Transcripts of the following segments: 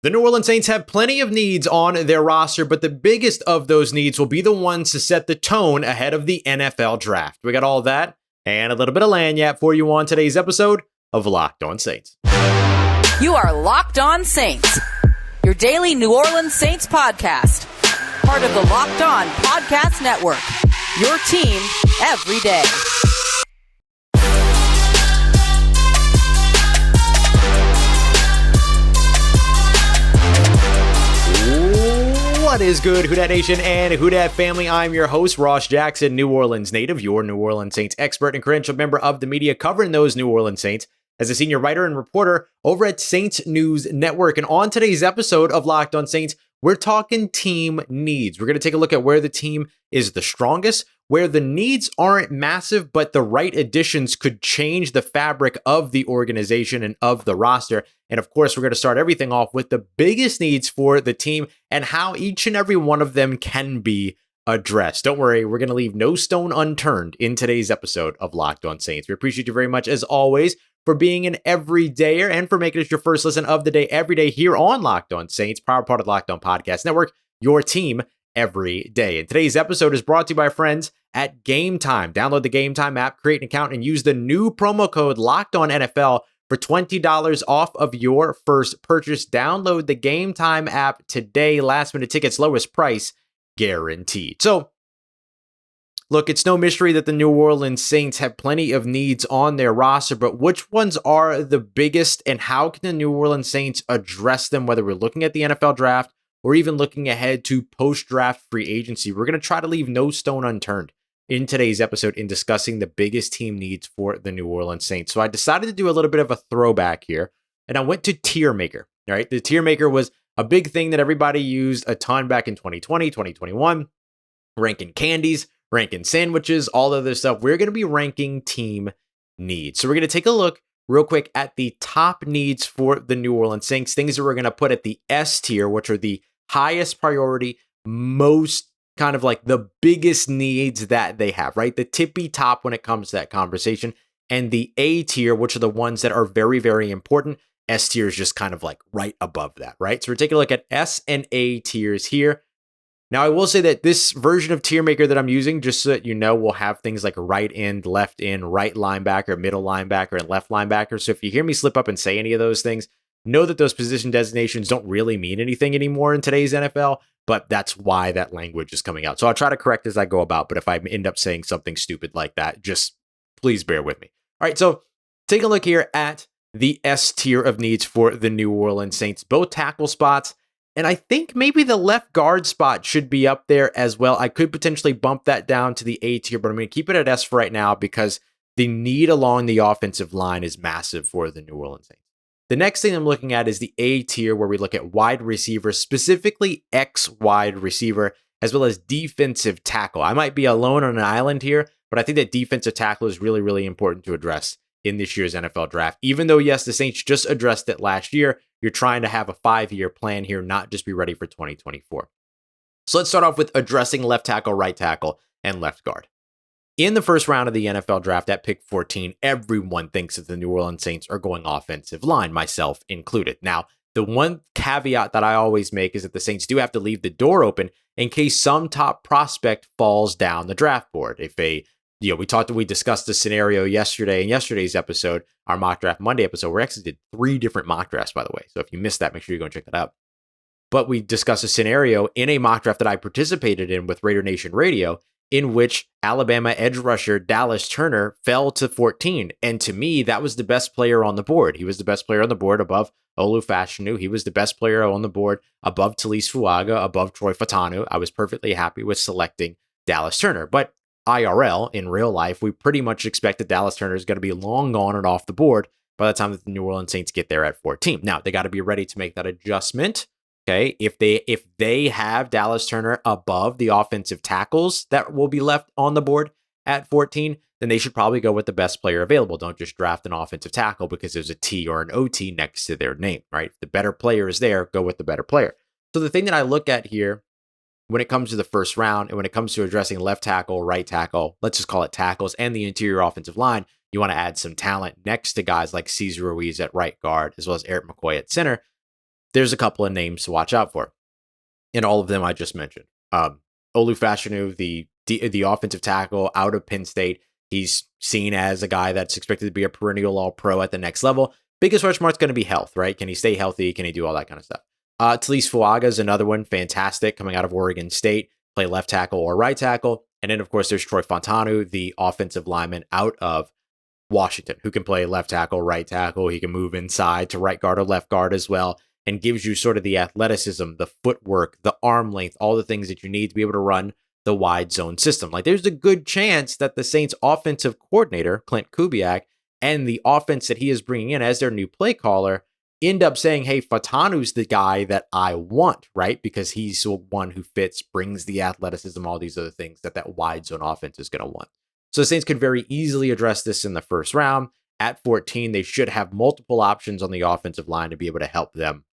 The New Orleans Saints have plenty of needs on their roster, but the biggest of those needs will be the ones to set the tone ahead of the NFL draft. We got all that and a little bit of lagniappe for you on today's episode of Locked On Saints. You are Locked On Saints, your daily New Orleans Saints podcast. Part of the Locked On Podcast Network, your team every day. What is good, Who Dat Nation and Who Dat family? I'm your host, Ross Jackson, New Orleans native, your New Orleans Saints expert and credentialed member of the media covering those New Orleans Saints as a senior writer and reporter over at Saints News Network. And on today's episode of Locked On Saints, we're talking team needs. We're going to take a look at where the team is the strongest, where the needs aren't massive, but the right additions could change the fabric of the organization and of the roster. And of course, we're going to start everything off with the biggest needs for the team and how each and every one of them can be addressed. Don't worry, we're going to leave no stone unturned in today's episode of Locked On Saints. We appreciate you very much, as always, for being an everydayer and for making us your first listen of the day every day here on Locked On Saints, proud part of Locked On Podcast Network, your team every day. And today's episode is brought to you by our friends at Game Time. Download the Game Time app, create an account, and use the new promo code LOCKEDONNFL for $20 off of your first purchase. Download the Game Time app today. Last minute tickets, lowest price guaranteed. So, look, it's no mystery that the New Orleans Saints have plenty of needs on their roster, but which ones are the biggest and how can the New Orleans Saints address them, whether we're looking at the NFL draft or even looking ahead to post-draft free agency? We're going to try to leave no stone unturned in today's episode in discussing the biggest team needs for the New Orleans Saints. So I decided to do a little bit of a throwback here, and I went to Tier Maker. All right, the Tier Maker was a big thing that everybody used a ton back in 2020, 2021, ranking candies, ranking sandwiches, all of this stuff. We're going to be ranking team needs. So we're going to take a look real quick at the top needs for the New Orleans Saints, things that we're going to put at the S tier, which are the highest priority, most kind of like the biggest needs that they have, right? The tippy top when it comes to that conversation. And the A tier, which are the ones that are very, very important. S tier is just kind of like right above that, right? So we're taking a look at S and A tiers here. Now, I will say that this version of Tier Maker that I'm using, just so that you know, will have things like right end, left end, right linebacker, middle linebacker, and left linebacker. So if you hear me slip up and say any of those things, know that those position designations don't really mean anything anymore in today's NFL, but that's why that language is coming out. So I'll try to correct as I go about, but if I end up saying something stupid like that, just please bear with me. All right, so take a look here at the S tier of needs for the New Orleans Saints, both tackle spots. And I think maybe the left guard spot should be up there as well. I could potentially bump that down to the A tier, but I'm going to keep it at S for right now because the need along the offensive line is massive for the New Orleans Saints. The next thing I'm looking at is the A tier, where we look at wide receiver, specifically X wide receiver, as well as defensive tackle. I might be alone on an island here, but I think that defensive tackle is really, really important to address in this year's NFL draft. Even though, yes, the Saints just addressed it last year, you're trying to have a 5-year plan here, not just be ready for 2024. So let's start off with addressing left tackle, right tackle, and left guard. In the first round of the NFL draft at pick 14, everyone thinks that the New Orleans Saints are going offensive line, myself included. Now, the one caveat that I always make is that the Saints do have to leave the door open in case some top prospect falls down the draft board. If we discussed the scenario yesterday in yesterday's episode, our Mock Draft Monday episode. We actually did 3 different mock drafts, by the way. So if you missed that, make sure you go and check that out. But we discussed a scenario in a mock draft that I participated in with Raider Nation Radio, in which Alabama edge rusher Dallas Turner fell to 14. And to me, that was the best player on the board. He was the best player on the board above Olu Fashanu. He was the best player on the board above Teliese Fuaga, above Troy Fautanu. I was perfectly happy with selecting Dallas Turner. But IRL, in real life, we pretty much expect that Dallas Turner is going to be long gone and off the board by the time that the New Orleans Saints get there at 14. Now, they got to be ready to make that adjustment. Okay, if they have Dallas Turner above the offensive tackles that will be left on the board at 14, then they should probably go with the best player available. Don't just draft an offensive tackle because there's a T or an OT next to their name, right? If the better player is there, go with the better player. So the thing that I look at here when it comes to the first round and when it comes to addressing left tackle, right tackle, let's just call it tackles, and the interior offensive line, you want to add some talent next to guys like Cesar Ruiz at right guard, as well as Eric McCoy at center. there's a couple of names to watch out for. And all of them I just mentioned. Olu Fashanu, the offensive tackle out of Penn State. He's seen as a guy that's expected to be a perennial all-pro at the next level. Biggest question mark's going to be health, right? Can he stay healthy? Can he do all that kind of stuff? Teliese Fuaga is another one, fantastic, coming out of Oregon State, play left tackle or right tackle. And then, of course, there's Troy Fautanu, the offensive lineman out of Washington, who can play left tackle, right tackle. He can move inside to right guard or left guard as well, and gives you sort of the athleticism, the footwork, the arm length, all the things that you need to be able to run the wide zone system. Like, there's a good chance that the Saints offensive coordinator, Clint Kubiak, and the offense that he is bringing in as their new play caller end up saying, hey, Fatanu's the guy that I want, right? Because he's the one who fits, brings the athleticism, all these other things that wide zone offense is going to want. So the Saints could very easily address this in the first round. At 14, they should have multiple options on the offensive line to be able to help them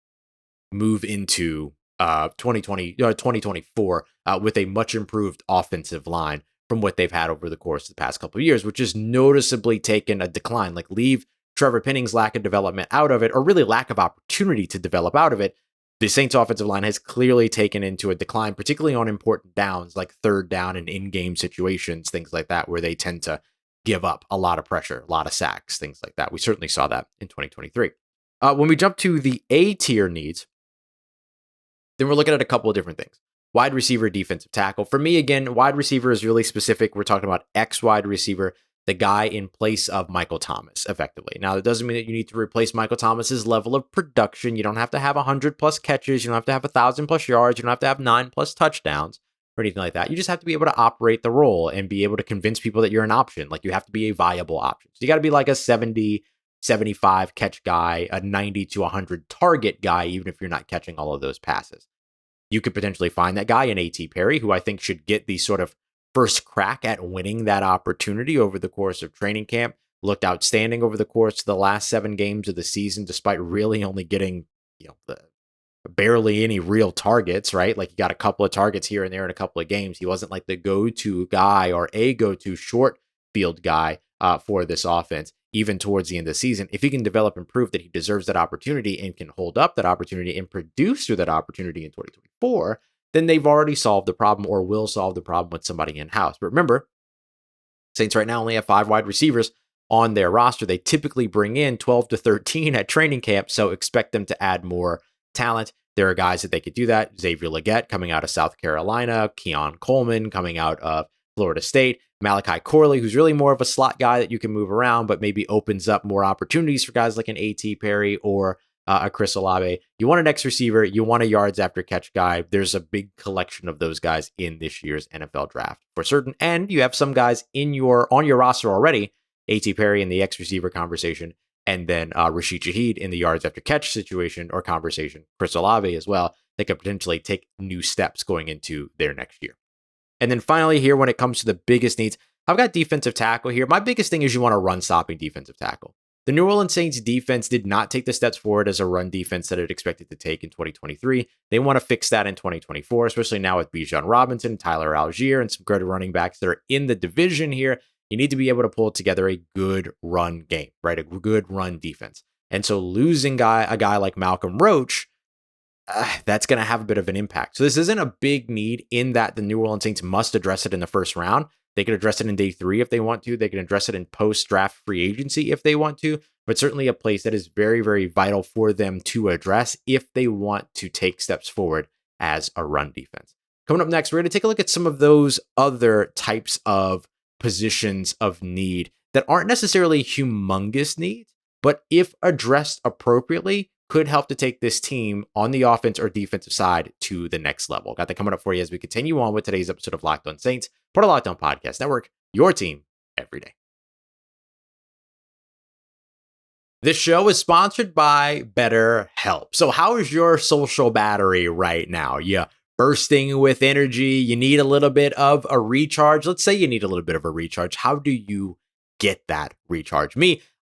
move into 2024 with a much improved offensive line from what they've had over the course of the past couple of years, which has noticeably taken a decline. Like, leave Trevor Penning's lack of development out of it, or really lack of opportunity to develop out of it. The Saints offensive line has clearly taken into a decline, particularly on important downs like third down and in-game situations, things like that, where they tend to give up a lot of pressure, a lot of sacks, things like that. We certainly saw that in 2023. When we jump to the A-tier needs, then we're looking at a couple of different things. Wide receiver, defensive tackle. For me, again, wide receiver is really specific. We're talking about X-wide receiver, the guy in place of Michael Thomas, effectively. Now, that doesn't mean that you need to replace Michael Thomas's level of production. You don't have to have 100+ catches. You don't have to have 1,000+ yards. You don't have to have 9+ touchdowns or anything like that. You just have to be able to operate the role and be able to convince people that you're an option. Like, you have to be a viable option. So you got to be like a 70, 75 catch guy, a 90 to 100 target guy, even if you're not catching all of those passes. You could potentially find that guy in A.T. Perry, who I think should get the sort of first crack at winning that opportunity over the course of training camp. Looked outstanding over the course of the last 7 games of the season, despite really only getting, barely any real targets, right? Like, he got a couple of targets here and there in a couple of games. He wasn't like the go-to guy or a go-to short field guy for this offense, even towards the end of the season. If he can develop and prove that he deserves that opportunity and can hold up that opportunity and produce through that opportunity in 2024, then they've already solved the problem or will solve the problem with somebody in-house. But remember, Saints right now only have 5 wide receivers on their roster. They typically bring in 12 to 13 at training camp, so expect them to add more talent. There are guys that they could do that. Xavier Legette coming out of South Carolina, Keon Coleman coming out of Florida State, Malachi Corley, who's really more of a slot guy that you can move around, but maybe opens up more opportunities for guys like an A.T. Perry or a Chris Olave. You want an X receiver, you want a yards after catch guy. There's a big collection of those guys in this year's NFL draft for certain. And you have some guys on your roster already, A.T. Perry in the X receiver conversation, and then Rashid Shaheed in the yards after catch situation or conversation, Chris Olave as well, that could potentially take new steps going into their next year. And then finally here, when it comes to the biggest needs, I've got defensive tackle here. My biggest thing is you want a run-stopping defensive tackle. The New Orleans Saints defense did not take the steps forward as a run defense that it expected to take in 2023. They want to fix that in 2024, especially now with Bijan Robinson, Tyler Algier, and some good running backs that are in the division here. You need to be able to pull together a good run game, right? A good run defense. And so losing a guy like Malcolm Roach, that's going to have a bit of an impact. So this isn't a big need in that the New Orleans Saints must address it in the first round. They could address it in day 3 if they want to. They can address it in post-draft free agency if they want to, but certainly a place that is very, very vital for them to address if they want to take steps forward as a run defense. Coming up next, we're going to take a look at some of those other types of positions of need that aren't necessarily humongous needs, but if addressed appropriately, could help to take this team on the offense or defensive side to the next level. Got that coming up for you as we continue on with today's episode of Locked On Saints, part of Locked On Podcast Network, your team every day. This show is sponsored by BetterHelp. So how is your social battery right now? You bursting with energy? You need a little bit of a recharge? Let's say you need a little bit of a recharge. How do you get that recharge?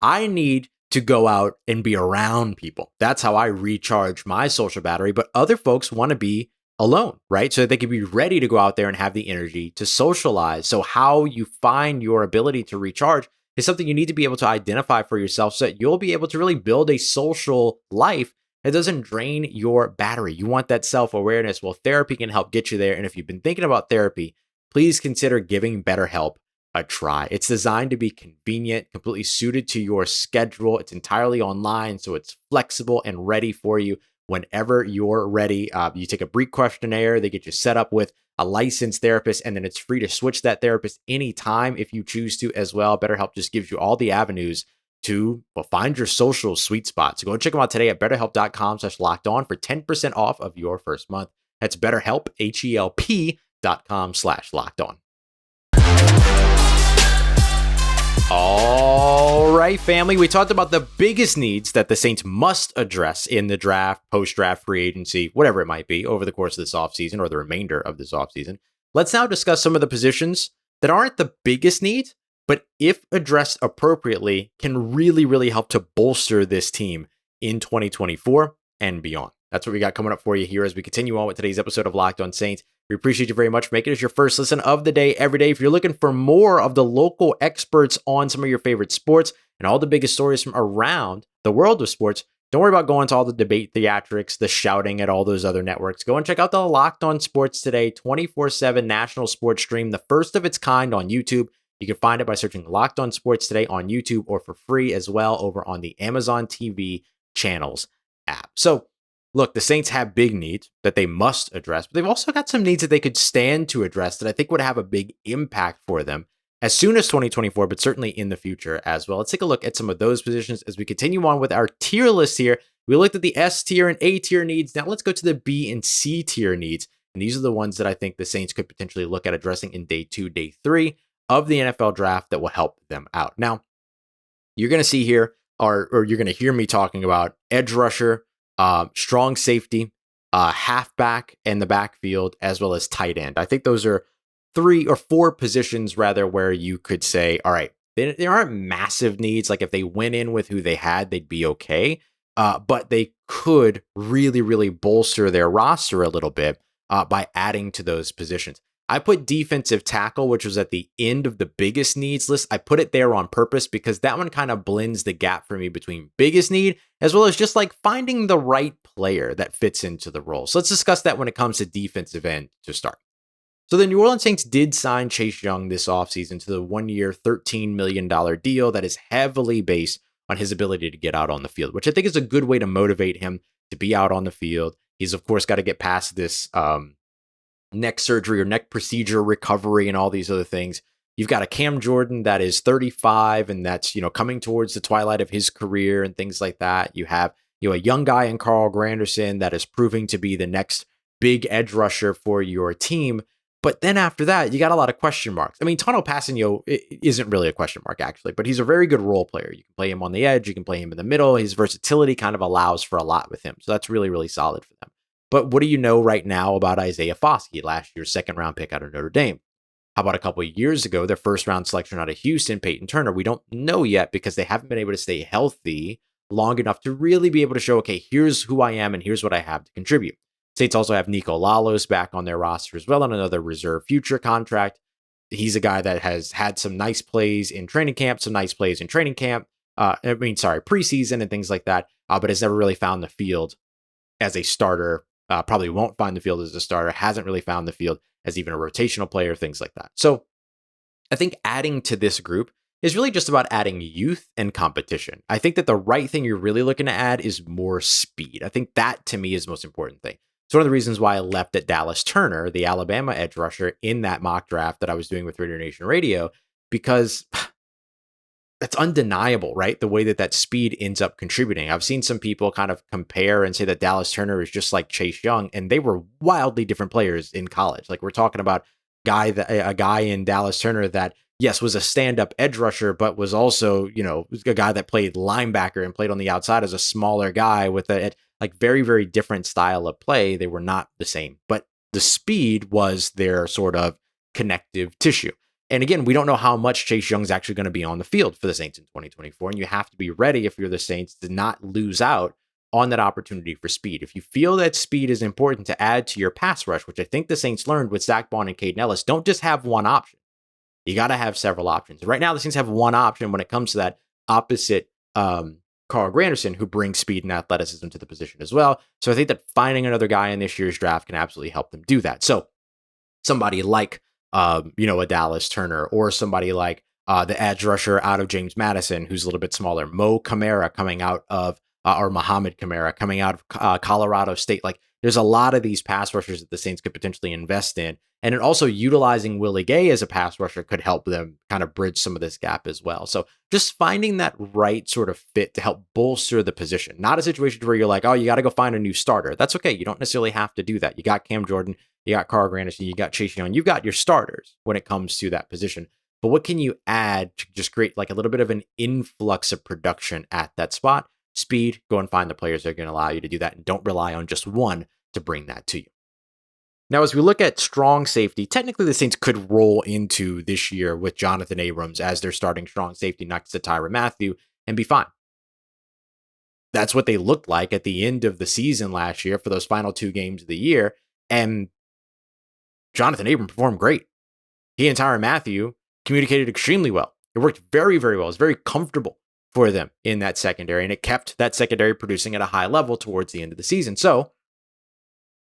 I need to go out and be around people. That's how I recharge my social battery. But other folks want to be alone, right? So they can be ready to go out there and have the energy to socialize. So how you find your ability to recharge is something you need to be able to identify for yourself so that you'll be able to really build a social life It doesn't drain your battery. You want that self-awareness. Well, therapy can help get you there. And if you've been thinking about therapy, please consider giving BetterHelp a try. It's designed to be convenient, completely suited to your schedule. It's entirely online, so it's flexible and ready for you whenever you're ready. You take a brief questionnaire, they get you set up with a licensed therapist, and then it's free to switch that therapist anytime if you choose to as well. BetterHelp just gives you all the avenues to find your social sweet spot. So go check them out today at betterhelp.com/lockedon for 10% off of your first month. That's BetterHelp, HELP.com/lockedon. All right, family. We talked about the biggest needs that the Saints must address in the draft, post-draft free agency, whatever it might be, over the course of this offseason or the remainder of this offseason. Let's now discuss some of the positions that aren't the biggest needs, but if addressed appropriately, can really, really help to bolster this team in 2024 and beyond. That's what we got coming up for you here as we continue on with today's episode of Locked On Saints. We appreciate you very much for making us your first listen of the day every day. If you're looking for more of the local experts on some of your favorite sports and all the biggest stories from around the world of sports, don't worry about going to all the debate theatrics, the shouting at all those other networks. Go and check out the Locked On Sports Today 24/7 national sports stream, the first of its kind on YouTube. You can find it by searching Locked On Sports Today on YouTube or for free as well over on the Amazon TV channels app. So, look, the Saints have big needs that they must address, but they've also got some needs that they could stand to address that I think would have a big impact for them as soon as 2024, but certainly in the future as well. Let's take a look at some of those positions as we continue on with our tier list here. We looked at the S tier and A tier needs. Now let's go to the B and C tier needs. And these are the ones that I think the Saints could potentially look at addressing in day 2, day 3 of the NFL draft that will help them out. Now, you're going to see here, or you're going to hear me talking about edge rusher, strong safety, halfback in the backfield, as well as tight end. I think those are 3 or 4 positions rather where you could say, all right, there aren't massive needs. Like if they went in with who they had, they'd be okay. But they could really, really bolster their roster a little bit by adding to those positions. I put defensive tackle, which was at the end of the biggest needs list. I put it there on purpose because that one kind of blends the gap for me between biggest need as well as just like finding the right player that fits into the role. So let's discuss that when it comes to defensive end to start. So the New Orleans Saints did sign Chase Young this offseason to the 1-year, $13 million deal that is heavily based on his ability to get out on the field, which I think is a good way to motivate him to be out on the field. He's, of course, got to get past this neck surgery or neck procedure recovery and all these other things. You've got a Cam Jordan that is 35 and that's, coming towards the twilight of his career and things like that. You have, a young guy in Carl Granderson that is proving to be the next big edge rusher for your team. But then after that, you got a lot of question marks. I mean, Tano Passanio isn't really a question mark, actually, but he's a very good role player. You can play him on the edge. You can play him in the middle. His versatility kind of allows for a lot with him. So that's really, really solid for them. But what do you know right now about Isaiah Foskey, last year's second-round pick out of Notre Dame? How about a couple of years ago, their first-round selection out of Houston, Peyton Turner? We don't know yet because they haven't been able to stay healthy long enough to really be able to show, okay, here's who I am and here's what I have to contribute. Saints also have Nico Lalos back on their roster as well on another reserve future contract. He's a guy that has had some nice plays in training camp, preseason and things like that, but has never really found the field as a starter. Probably won't find the field as a starter, hasn't really found the field as even a rotational player, things like that. So I think adding to this group is really just about adding youth and competition. I think that the right thing you're really looking to add is more speed. I think that to me is the most important thing. It's one of the reasons why I left at Dallas Turner, the Alabama edge rusher, in that mock draft that I was doing with Raider Nation Radio, because that's undeniable, right? The way that speed ends up contributing. I've seen some people kind of compare and say that Dallas Turner is just like Chase Young, and they were wildly different players in college. Like we're talking about a guy in Dallas Turner that, yes, was a stand-up edge rusher, but was also, a guy that played linebacker and played on the outside as a smaller guy with a very, very different style of play. They were not the same, but the speed was their sort of connective tissue. And again, we don't know how much Chase Young's actually going to be on the field for the Saints in 2024. And you have to be ready, if you're the Saints, to not lose out on that opportunity for speed. If you feel that speed is important to add to your pass rush, which I think the Saints learned with Zach Bond and Caden Ellis, don't just have one option. You got to have several options. Right now, the Saints have one option when it comes to that opposite Carl Granderson, who brings speed and athleticism to the position as well. So I think that finding another guy in this year's draft can absolutely help them do that. So somebody like, a Dallas Turner, or somebody like the edge rusher out of James Madison, who's a little bit smaller, Mo Kamara coming out of, or Muhammad Kamara coming out of Colorado State. Like, there's a lot of these pass rushers that the Saints could potentially invest in. And then also utilizing Willie Gay as a pass rusher could help them kind of bridge some of this gap as well. So just finding that right sort of fit to help bolster the position. Not a situation where you're like, oh, you got to go find a new starter. That's okay. You don't necessarily have to do that. You got Cam Jordan, you got Carl Granderson, you got Chase Young, you've got your starters when it comes to that position. But what can you add to just create like a little bit of an influx of production at that spot? Speed, go and find the players that are going to allow you to do that, and don't rely on just one to bring that to you. Now, as we look at strong safety, technically the Saints could roll into this year with Jonathan Abrams as their starting strong safety next to Tyrann Mathieu and be fine. That's what they looked like at the end of the season last year for those final 2 games of the year. And Jonathan Abrams performed great. He and Tyrann Mathieu communicated extremely well. It worked very, very well. It was very comfortable for them in that secondary, and it kept that secondary producing at a high level towards the end of the season. So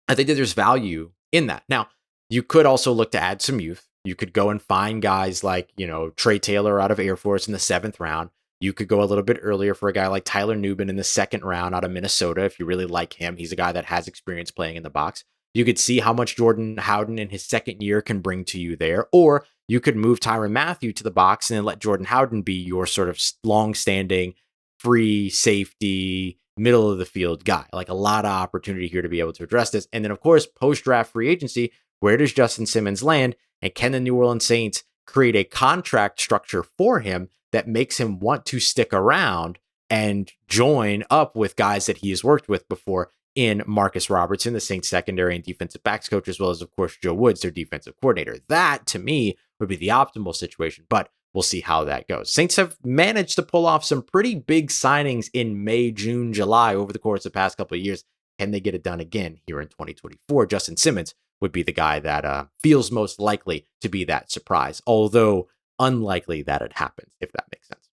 I think that there's value in that. Now, you could also look to add some youth. You could go and find guys like, Trey Taylor out of Air Force in the 7th round. You could go a little bit earlier for a guy like Tyler Nubin in the 2nd round out of Minnesota. If you really like him, he's a guy that has experience playing in the box. You could see how much Jordan Howden in his 2nd year can bring to you there. Or you could move Tyrann Mathieu to the box and then let Jordan Howden be your sort of long-standing free safety, middle of the field guy. Like, a lot of opportunity here to be able to address this. And then, of course, post-draft free agency, where does Justin Simmons land? And can the New Orleans Saints create a contract structure for him that makes him want to stick around and join up with guys that he has worked with before in Marcus Robertson, the Saints secondary and defensive backs coach, as well as, of course, Joe Woods, their defensive coordinator? That, to me, would be the optimal situation, but we'll see how that goes. Saints have managed to pull off some pretty big signings in May, June, July over the course of the past couple of years. Can they get it done again here in 2024? Justin Simmons would be the guy that feels most likely to be that surprise, although unlikely that it happens, if that makes sense.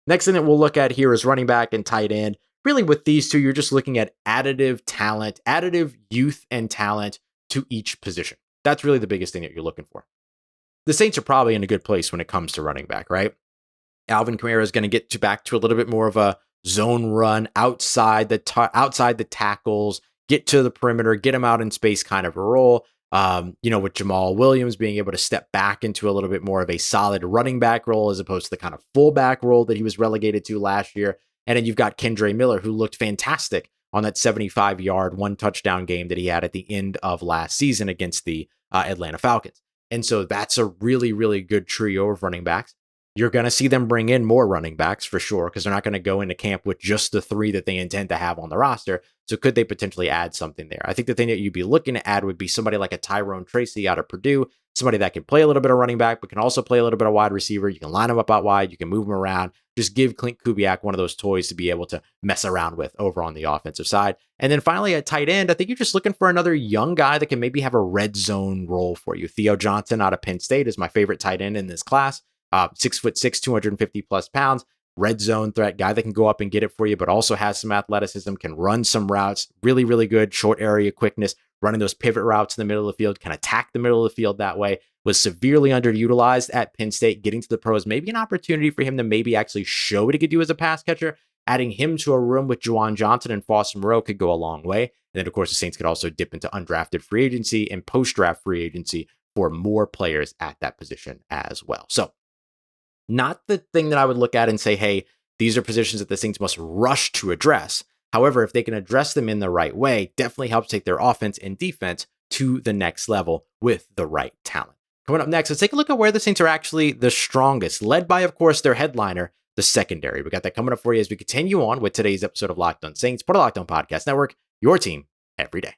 Next thing that we'll look at here is running back and tight end. Really, with these two, you're just looking at additive talent, additive youth and talent to each position. That's really the biggest thing that you're looking for. The Saints are probably in a good place when it comes to running back, right? Alvin Kamara is going to get back to a little bit more of a zone run outside the tackles, get to the perimeter, get him out in space kind of a role. With Jamal Williams being able to step back into a little bit more of a solid running back role as opposed to the kind of fullback role that he was relegated to last year. And then you've got Kendre Miller, who looked fantastic on that 75-yard, 1-touchdown game that he had at the end of last season against the Atlanta Falcons. And so that's a really, really good trio of running backs. You're going to see them bring in more running backs for sure, because they're not going to go into camp with just the 3 that they intend to have on the roster. So could they potentially add something there? I think the thing that you'd be looking to add would be somebody like a Tyrone Tracy out of Purdue, somebody that can play a little bit of running back, but can also play a little bit of wide receiver. You can line him up out wide. You can move him around. Just give Clint Kubiak one of those toys to be able to mess around with over on the offensive side. And then finally at tight end, I think you're just looking for another young guy that can maybe have a red zone role for you. Theo Johnson out of Penn State is my favorite tight end in this class. 6'6", 250 plus pounds, red zone threat guy that can go up and get it for you, but also has some athleticism, can run some routes, really, really good short area quickness, running those pivot routes in the middle of the field, can attack the middle of the field that way. Was severely underutilized at Penn State, getting to the pros, maybe an opportunity for him to maybe actually show what he could do as a pass catcher. Adding him to a room with Juwan Johnson and Foster Moreau could go a long way. And then, of course, the Saints could also dip into undrafted free agency and post-draft free agency for more players at that position as well. So, not the thing that I would look at and say, hey, these are positions that the Saints must rush to address. However, if they can address them in the right way, definitely helps take their offense and defense to the next level with the right talent. Coming up next, let's take a look at where the Saints are actually the strongest, led by, of course, their headliner, the secondary. We got that coming up for you as we continue on with today's episode of Locked On Saints, part of Locked On Podcast Network, your team every day.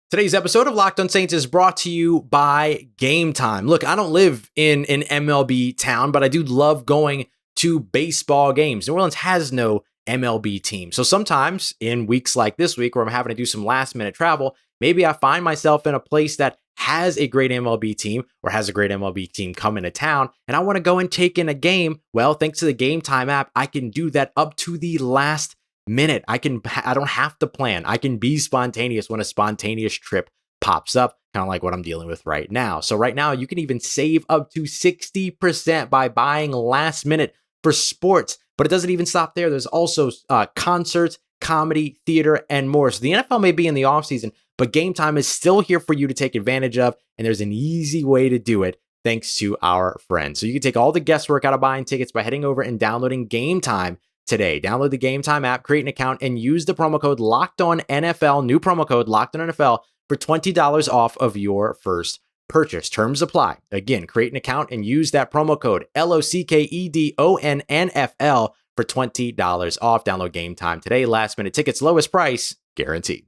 Today's episode of Locked On Saints is brought to you by Game Time. Look, I don't live in an MLB town, but I do love going to baseball games. New Orleans has no MLB team. So sometimes in weeks like this week where I'm having to do some last minute travel, maybe I find myself in a place that has a great MLB team or has a great MLB team coming to town, and I want to go and take in a game. Well, thanks to the Game Time app, I can do that up to the last minute. I don't have to plan. I can be spontaneous when a spontaneous trip pops up, kind of like what I'm dealing with right now. So right now, you can even save up to 60% by buying last minute for sports. But it doesn't even stop there. There's also concerts, comedy, theater, and more. So the NFL may be in the offseason, but Game Time is still here for you to take advantage of. And there's an easy way to do it thanks to our friends. So you can take all the guesswork out of buying tickets by heading over and downloading Game Time today. Download the Game Time app, create an account, and use the promo code LOCKEDONNFL, new promo code LOCKEDONNFL for $20 off of your first purchase. Terms apply. Again, create an account and use that promo code LOCKEDONNFL for $20 off. Download Game Time today. Last minute tickets, lowest price guaranteed.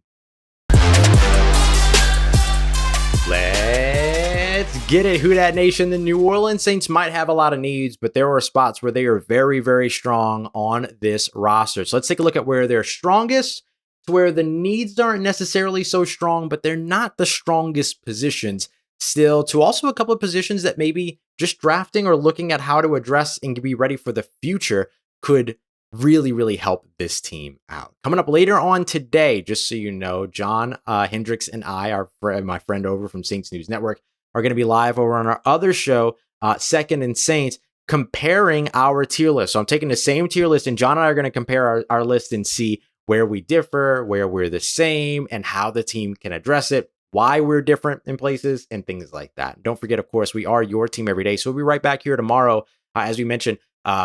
Let's get it, Who Dat Nation. The New Orleans Saints might have a lot of needs, but there are spots where they are very, very strong on this roster. So let's take a look at where they're strongest to where the needs aren't necessarily so strong, but they're not the strongest positions still, to also a couple of positions that maybe just drafting or looking at how to address and be ready for the future could really, really help this team out. Coming up later on today, just so you know, John Hendricks and I, my friend over from Saints News Network, are going to be live over on our other show, Second and Saints, comparing our tier list. So I'm taking the same tier list, and John and I are going to compare our list and see where we differ, where we're the same, and how the team can address it, why we're different in places, and things like that. Don't forget, of course, we are your team every day. So we'll be right back here tomorrow. As we mentioned,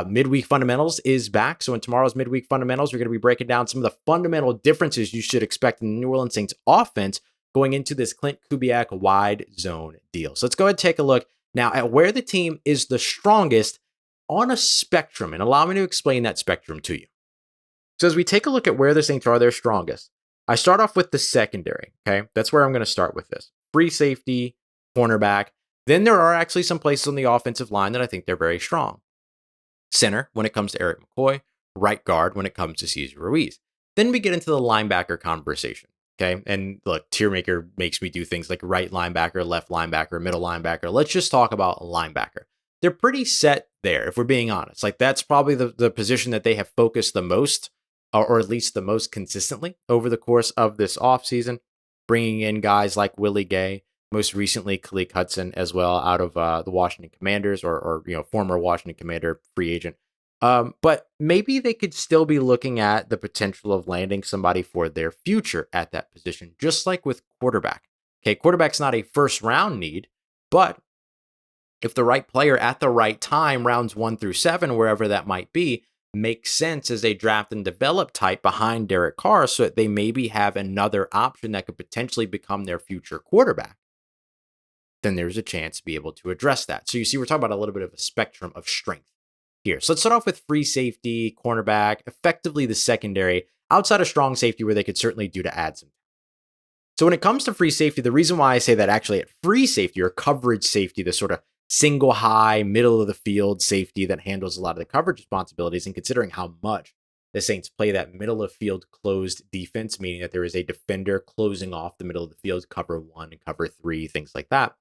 Midweek Fundamentals is back. So in tomorrow's Midweek Fundamentals, we're going to be breaking down some of the fundamental differences you should expect in the New Orleans Saints offense going into this Clint Kubiak wide zone deal. So let's go ahead and take a look now at where the team is the strongest on a spectrum, and allow me to explain that spectrum to you. So as we take a look at where the Saints are their strongest, I start off with the secondary, okay? That's where I'm going to start with this. Free safety, cornerback. Then there are actually some places on the offensive line that I think they're very strong. Center, when it comes to Eric McCoy. Right guard, when it comes to Cesar Ruiz. Then we get into the linebacker conversation, okay? And look, Tiermaker makes me do things like right linebacker, left linebacker, middle linebacker. Let's just talk about linebacker. They're pretty set there, if we're being honest. Like, that's probably the position that they have focused the most, or at least the most consistently over the course of this offseason, bringing in guys like Willie Gay, most recently Khaleke Hudson as well, out of the Washington Commanders, or former Washington Commander free agent. But maybe they could still be looking at the potential of landing somebody for their future at that position, just like with quarterback. Okay, quarterback's not a first round need, but if the right player at the right time, rounds 1 through 7, wherever that might be, makes sense as a draft and develop type behind Derek Carr, so that they maybe have another option that could potentially become their future quarterback, then there's a chance to be able to address that. So you see, we're talking about a little bit of a spectrum of strength here. So let's start off with free safety, cornerback, effectively the secondary, outside of strong safety, where they could certainly do to add some. So when it comes to free safety, the reason why I say that actually at free safety or coverage safety, the sort of single high, middle of the field safety that handles a lot of the coverage responsibilities, and considering how much the Saints play that middle of field closed defense, meaning that there is a defender closing off the middle of the field, cover 1 and cover 3, things like that.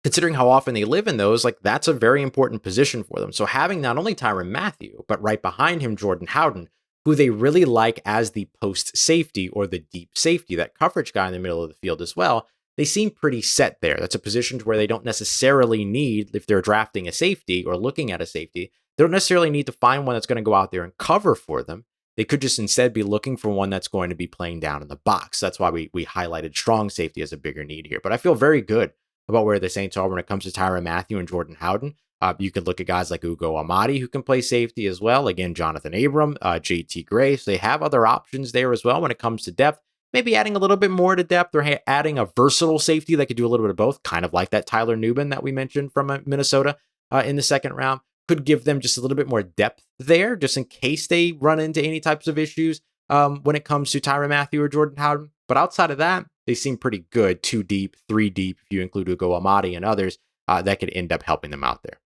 Considering how often they live in those, like, that's a very important position for them. So having not only Tyrann Mathieu, but right behind him, Jordan Howden, who they really like as the post safety or the deep safety, that coverage guy in the middle of the field as well, they seem pretty set there. That's a position where they don't necessarily need, if they're drafting a safety or looking at a safety, they don't necessarily need to find one that's going to go out there and cover for them. They could just instead be looking for one that's going to be playing down in the box. That's why we highlighted strong safety as a bigger need here. But I feel very good about where the Saints are when it comes to Tyrann Mathieu and Jordan Howden. You could look at guys like Ugo Amadi, who can play safety as well. Again, Jonathan Abram, JT Gray. So they have other options there as well when it comes to depth. Maybe adding a little bit more to depth, or adding a versatile safety that could do a little bit of both, kind of like that Tyler Nubin that we mentioned from Minnesota in the second round. Could give them just a little bit more depth there, just in case they run into any types of issues when it comes to Tyrann Mathieu or Jordan Howden. But outside of that, they seem pretty good, 2 deep, 3 deep, if you include Ugo Amadi and others, that could end up helping them out there.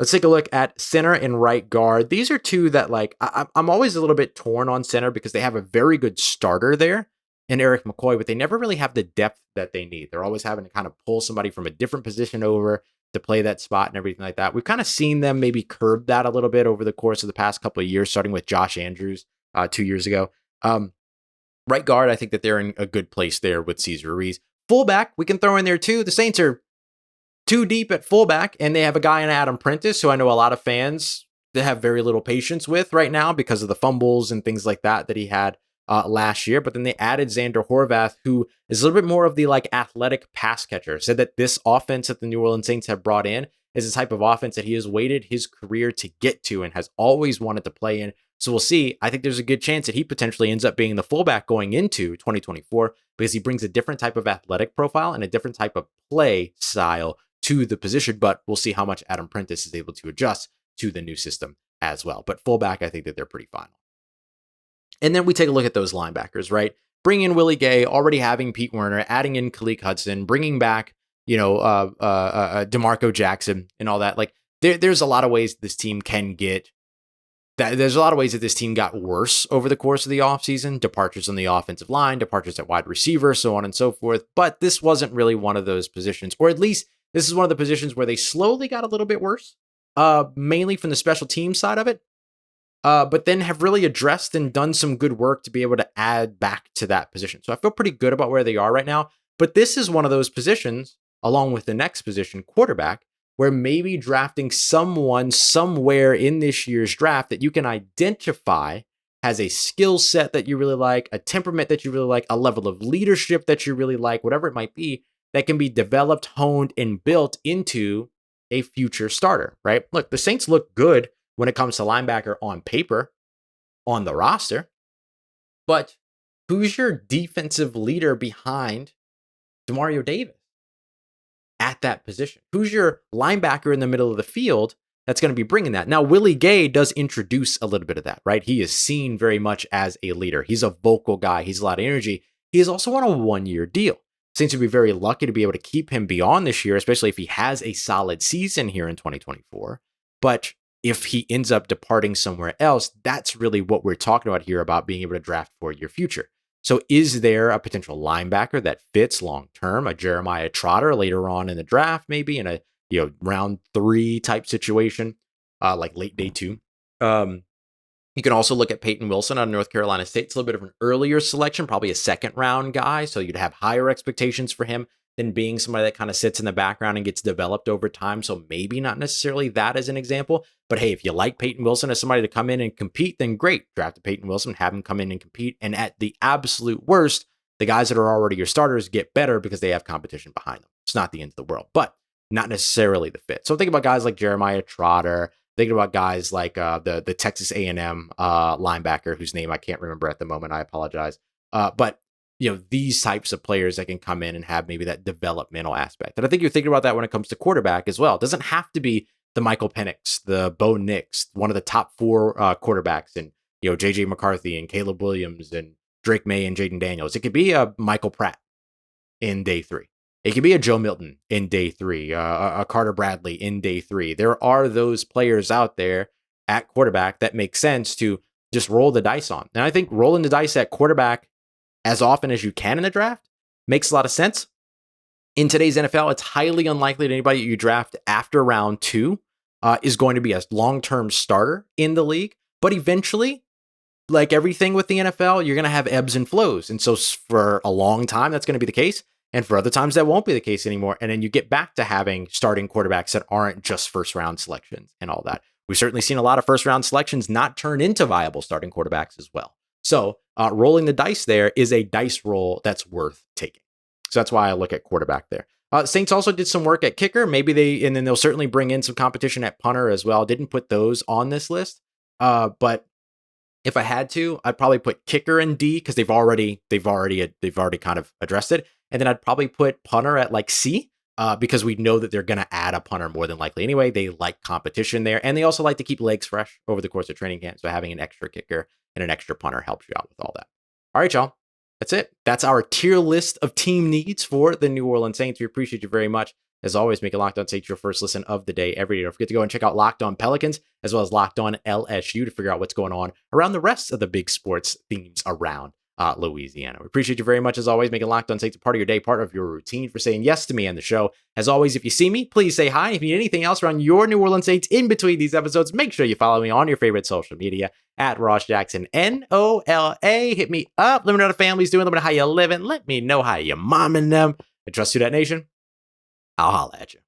Let's take a look at center and right guard. These are two that like I'm always a little bit torn on center because they have a very good starter there in Eric McCoy, but they never really have the depth that they need. They're always having to kind of pull somebody from a different position over to play that spot and everything like that. We've kind of seen them maybe curb that a little bit over the course of the past couple of years, starting with Josh Andrews 2 years ago. Right guard, I think that they're in a good place there with Cesar Ruiz. Fullback, we can throw in there too. The Saints are too deep at fullback, and they have a guy in Adam Prentice, who I know a lot of fans that have very little patience with right now because of the fumbles and things like that he had last year. But then they added Xander Horvath, who is a little bit more of the like athletic pass catcher. Said that this offense that the New Orleans Saints have brought in is a type of offense that he has waited his career to get to and has always wanted to play in. So we'll see. I think there's a good chance that he potentially ends up being the fullback going into 2024 because he brings a different type of athletic profile and a different type of play style to the position. But we'll see how much Adam Prentice is able to adjust to the new system as well. But fullback, I think that they're pretty fine. And then we take a look at those linebackers, right? Bring in Willie Gay, already having Pete Werner, adding in Khalil Hudson, bringing back, DeMarco Jackson and all that. Like there's a lot of ways this team can get that. There's a lot of ways that this team got worse over the course of the offseason. Departures on the offensive line, departures at wide receiver, so on and so forth. But this wasn't really one of those positions, or at least this is one of the positions where they slowly got a little bit worse, mainly from the special team side of it. But then have really addressed and done some good work to be able to add back to that position. So I feel pretty good about where they are right now. But this is one of those positions, along with the next position, quarterback, where maybe drafting someone somewhere in this year's draft that you can identify has a skill set that you really like, a temperament that you really like, a level of leadership that you really like, whatever it might be, that can be developed, honed, and built into a future starter, right? Look, the Saints look good when it comes to linebacker on paper, on the roster. But who's your defensive leader behind Demario Davis at that position? Who's your linebacker in the middle of the field that's going to be bringing that? Now, Willie Gay does introduce a little bit of that, right? He is seen very much as a leader. He's a vocal guy. He's a lot of energy. He is also on a 1-year deal. Saints would be very lucky to be able to keep him beyond this year, especially if he has a solid season here in 2024. But if he ends up departing somewhere else, that's really what we're talking about here about being able to draft for your future. So is there a potential linebacker that fits long-term, a Jeremiah Trotter later on in the draft, maybe in a round 3 type situation, like late day 2? You can also look at Peyton Wilson out of North Carolina State. It's a little bit of an earlier selection, probably a 2nd round guy. So you'd have higher expectations for him than being somebody that kind of sits in the background and gets developed over time. So maybe not necessarily that as an example. But hey, if you like Peyton Wilson as somebody to come in and compete, then great. Draft a Peyton Wilson, have him come in and compete. And at the absolute worst, the guys that are already your starters get better because they have competition behind them. It's not the end of the world, but not necessarily the fit. So think about guys like Jeremiah Trotter. Thinking about guys like the Texas A&M linebacker, whose name I can't remember at the moment. I apologize. But these types of players that can come in and have maybe that developmental aspect. And I think you're thinking about that when it comes to quarterback as well. It doesn't have to be the Michael Penix, the Bo Nix, one of the top 4 quarterbacks, and JJ McCarthy and Caleb Williams and Drake May and Jaden Daniels. It could be a Michael Pratt in day 3. It could be a Joe Milton in day 3, a Carter Bradley in day 3. There are those players out there at quarterback that make sense to just roll the dice on. And I think rolling the dice at quarterback as often as you can in the draft makes a lot of sense. In today's NFL, it's highly unlikely that anybody you draft after round 2 is going to be a long-term starter in the league. But eventually, like everything with the NFL, you're going to have ebbs and flows. And so for a long time, that's going to be the case. And for other times, that won't be the case anymore. And then you get back to having starting quarterbacks that aren't just first-round selections and all that. We've certainly seen a lot of first-round selections not turn into viable starting quarterbacks as well. So rolling the dice there is a dice roll that's worth taking. So that's why I look at quarterback there. Saints also did some work at kicker. And then they'll certainly bring in some competition at punter as well. Didn't put those on this list. But if I had to, I'd probably put kicker in D because they've already kind of addressed it. And then I'd probably put punter at like C because we know that they're going to add a punter more than likely anyway. They like competition there. And they also like to keep legs fresh over the course of training camp. So having an extra kicker and an extra punter helps you out with all that. All right, y'all. That's it. That's our tier list of team needs for the New Orleans Saints. We appreciate you very much As always, make it Locked On Saints your first listen of the day every day. Don't forget to go and check out Locked On Pelicans as well as Locked On LSU to figure out what's going on around the rest of the big sports themes around Louisiana. We appreciate you very much as always. Making Locked On Saints a part of your day, part of your routine, for saying yes to me and the show. As always, if you see me, please say hi. If you need anything else around your New Orleans Saints in between these episodes, make sure you follow me on your favorite social media at Ross Jackson NOLA. Hit me up. Let me know how the family's doing. Let me know how you living. Let me know how you momming them. I trust Who Dat Nation. I'll holla at you.